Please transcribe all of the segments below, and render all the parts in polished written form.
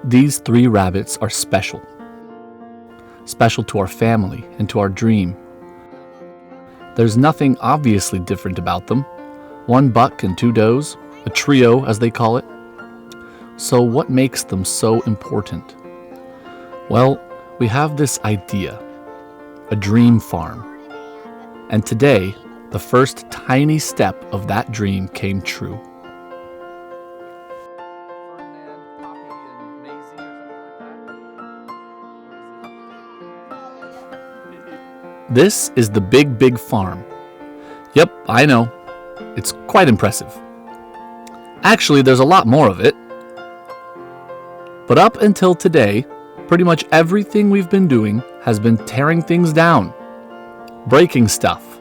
These 3 rabbits are special. Special to our family and to our dream. There's nothing obviously different about them. 1 buck and 2 does, a trio as they call it. So what makes them so important? Well, we have this idea, a dream farm. And today, the first tiny step of that dream came true. This is the Big Farm. Yep, I know. It's quite impressive. Actually, there's a lot more of it. But up until today, pretty much everything we've been doing has been tearing things down, breaking stuff.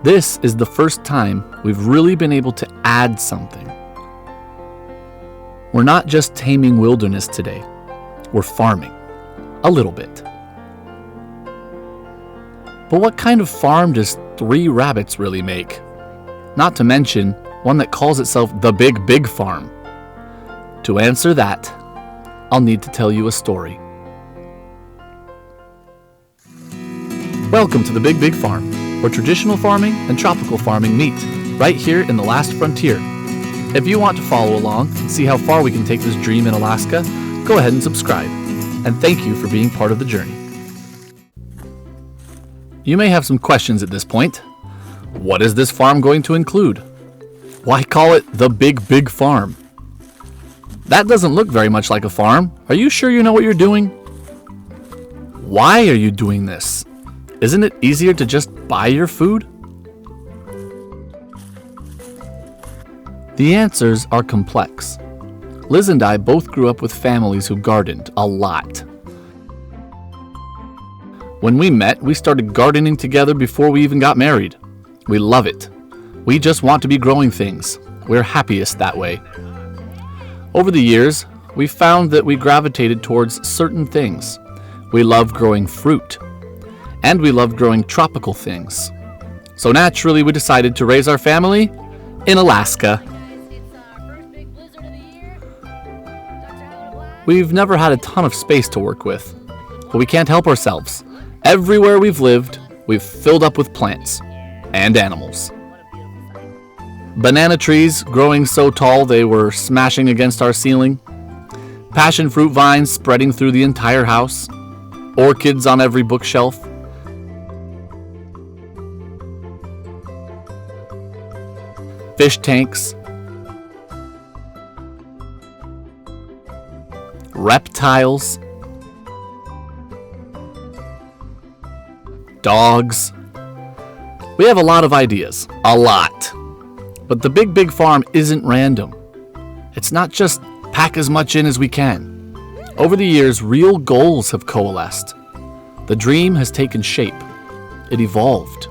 This is the first time we've really been able to add something. We're not just taming wilderness today, we're farming, a little bit. But what kind of farm does 3 rabbits really make? Not to mention one that calls itself the Big Farm. To answer that, I'll need to tell you a story. Welcome to the Big Farm, where traditional farming and tropical farming meet, right here in the last frontier. If you want to follow along and see how far we can take this dream in Alaska, go ahead and subscribe. And thank you for being part of the journey. You may have some questions at this point. What is this farm going to include? Why call it the Big Farm? That doesn't look very much like a farm. Are you sure you know what you're doing? Why are you doing this? Isn't it easier to just buy your food? The answers are complex. Liz and I both grew up with families who gardened a lot. When we met, we started gardening together before we even got married. We love it. We just want to be growing things. We're happiest that way. Over the years, we found that we gravitated towards certain things. We love growing fruit, and we love growing tropical things. So naturally, we decided to raise our family in Alaska. We've never had a ton of space to work with, but we can't help ourselves. Everywhere we've lived, we've filled up with plants and animals. Banana trees growing so tall they were smashing against our ceiling. Passion fruit vines spreading through the entire house. Orchids on every bookshelf. Fish tanks. Reptiles. Dogs. We have a lot of ideas. A lot. But the Big Farm isn't random. It's not just pack as much in as we can. Over the years, real goals have coalesced. The dream has taken shape. It evolved.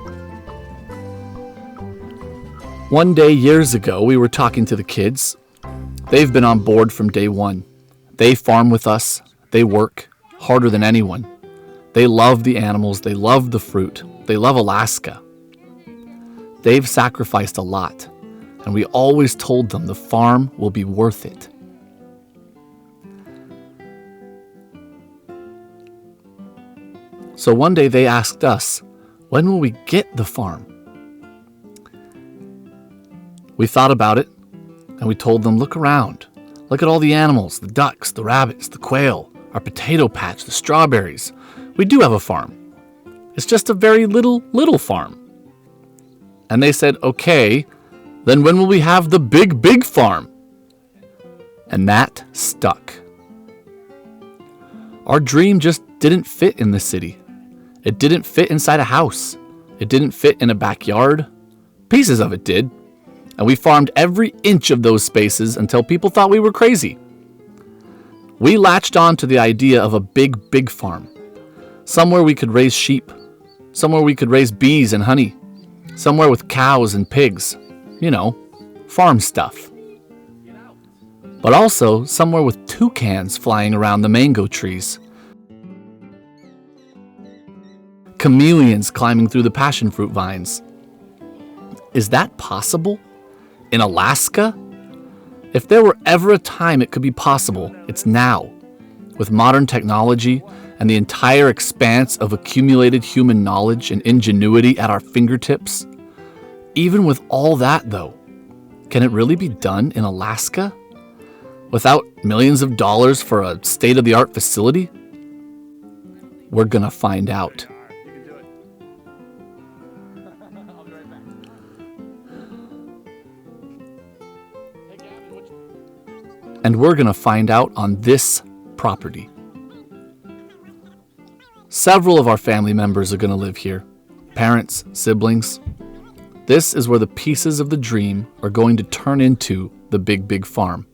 One day years ago, we were talking to the kids. They've been on board from day one. They farm with us. They work harder than anyone. They love the animals. They love the fruit. They love Alaska. They've sacrificed a lot, and we always told them the farm will be worth it. So one day they asked us, when will we get the farm? We thought about it, and we told them, look around. Look at all the animals, the ducks, the rabbits, the quail, our potato patch, the strawberries. We do have a farm. It's just a very little farm. And they said, okay, then when will we have the Big Farm? And that stuck. Our dream just didn't fit in the city. It didn't fit inside a house. It didn't fit in a backyard. Pieces of it did. And we farmed every inch of those spaces until people thought we were crazy. We latched on to the idea of a big farm. Somewhere we could raise sheep. Somewhere we could raise bees and honey. Somewhere with cows and pigs. You know, farm stuff. But also somewhere with toucans flying around the mango trees. Chameleons climbing through the passion fruit vines. Is that possible? In Alaska? If there were ever a time it could be possible, it's now. With modern technology and the entire expanse of accumulated human knowledge and ingenuity at our fingertips. Even with all that, though, can it really be done in Alaska? Without millions of dollars for a state-of-the-art facility? We're gonna find out. And we're gonna find out on this property. Several of our family members are gonna live here. Parents, siblings. This is where the pieces of the dream are going to turn into the big, big farm.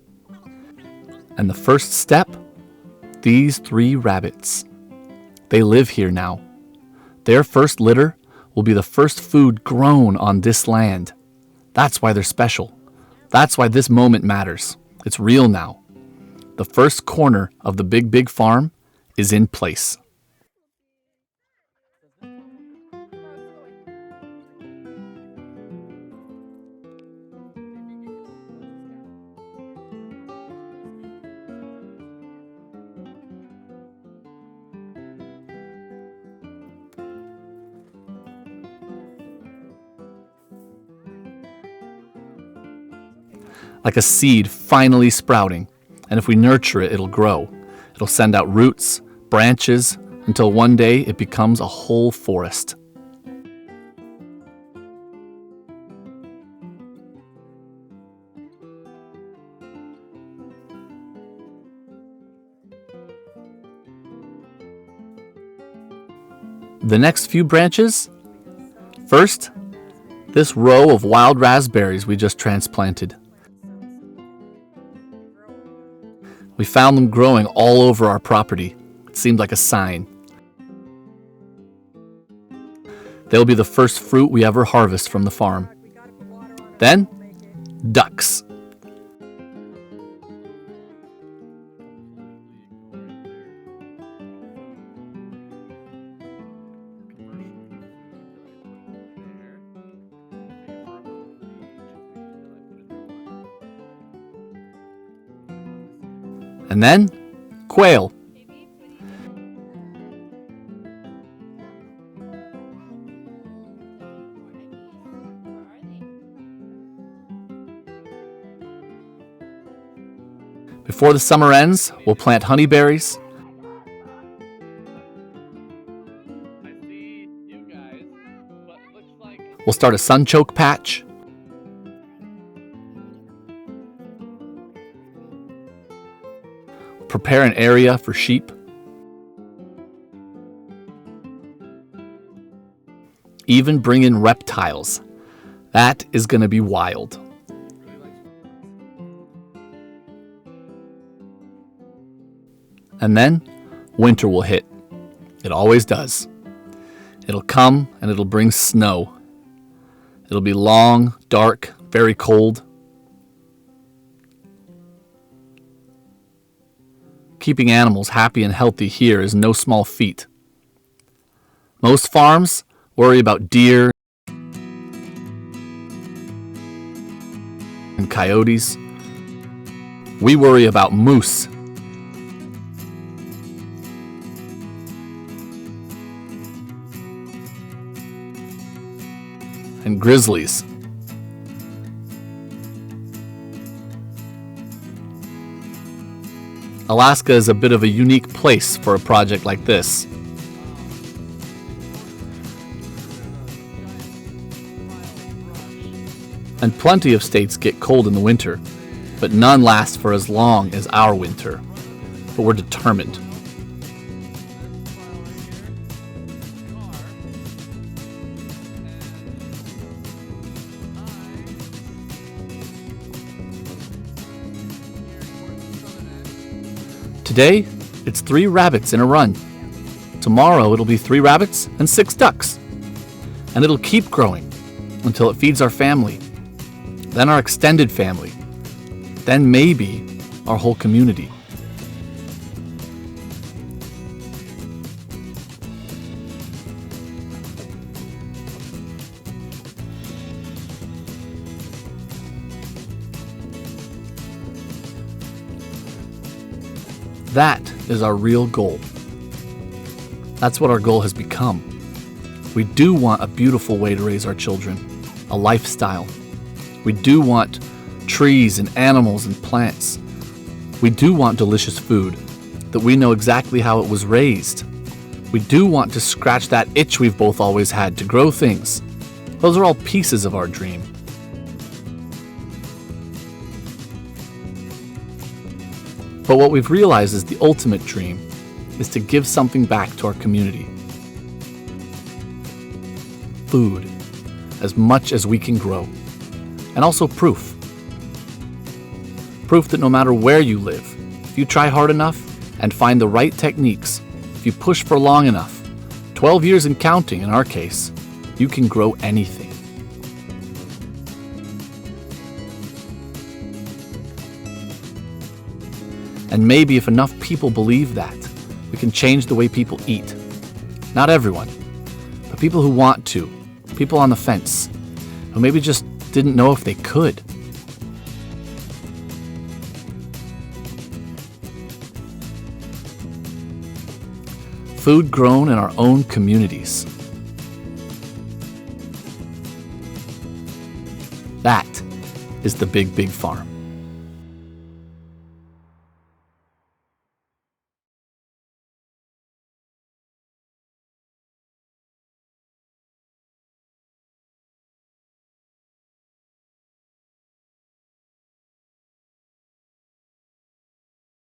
And the first step? These 3 rabbits. They live here now. Their first litter will be the first food grown on this land. That's why they're special. That's why this moment matters. It's real now. The first corner of the big, big farm is in place. Like a seed finally sprouting, and if we nurture it, it'll grow. It'll send out roots, branches, until one day it becomes a whole forest. The next few branches? First, this row of wild raspberries we just transplanted. We found them growing all over our property. It seemed like a sign. They'll be the first fruit we ever harvest from the farm. Then, ducks. And then, quail. Before the summer ends, we'll plant honeyberries. We'll start a sunchoke patch. Prepare an area for sheep. Even bring in reptiles. That is going to be wild. And then winter will hit. It always does. It'll come and it'll bring snow. It'll be long, dark, very cold. Keeping animals happy and healthy here is no small feat. Most farms worry about deer and coyotes. We worry about moose and grizzlies. Alaska is a bit of a unique place for a project like this. And plenty of states get cold in the winter, but none last for as long as our winter. But we're determined. Today, it's 3 rabbits in a run. Tomorrow, it'll be 3 rabbits and 6 ducks. And it'll keep growing until it feeds our family, then our extended family, then maybe our whole community. That is our real goal. That's what our goal has become. We do want a beautiful way to raise our children, a lifestyle. We do want trees and animals and plants. We do want delicious food, that we know exactly how it was raised. We do want to scratch that itch we've both always had to grow things. Those are all pieces of our dream. But what we've realized is the ultimate dream is to give something back to our community. Food, as much as we can grow. And also proof. Proof that no matter where you live, if you try hard enough and find the right techniques, if you push for long enough, 12 years and counting in our case, you can grow anything. And maybe if enough people believe that, we can change the way people eat. Not everyone, but people who want to, people on the fence, who maybe just didn't know if they could. Food grown in our own communities. That is the big, big farm.